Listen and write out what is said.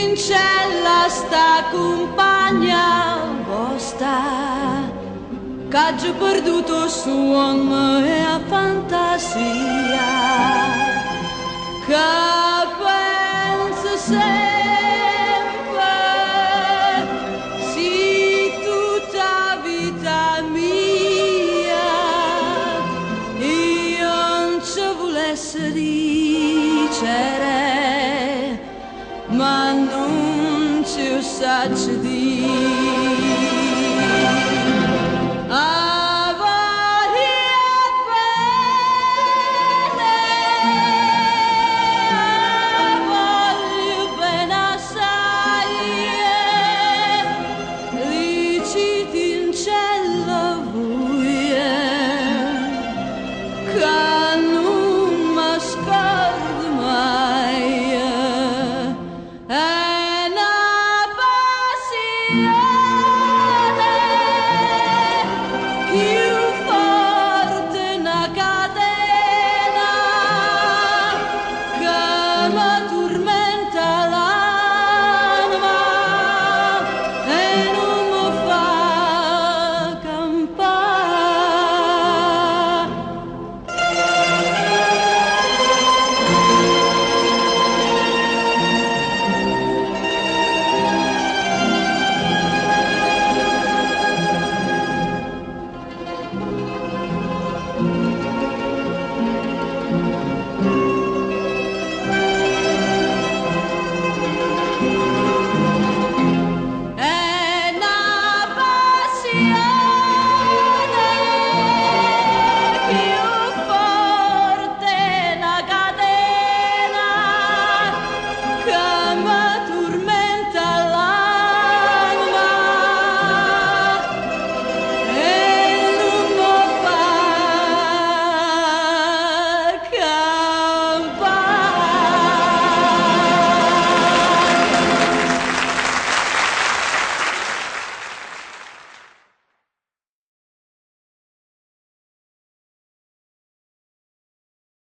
in cella sta compagna vostra, che già perduto suono e a fantasia, che pensa sempre, sì, tutta vita mia, io non ci volessi dicere, ma non ci saggio dire. A varie pene, voglio bene assai, liciti in cielo voi, che non mi scordo mai. E una passione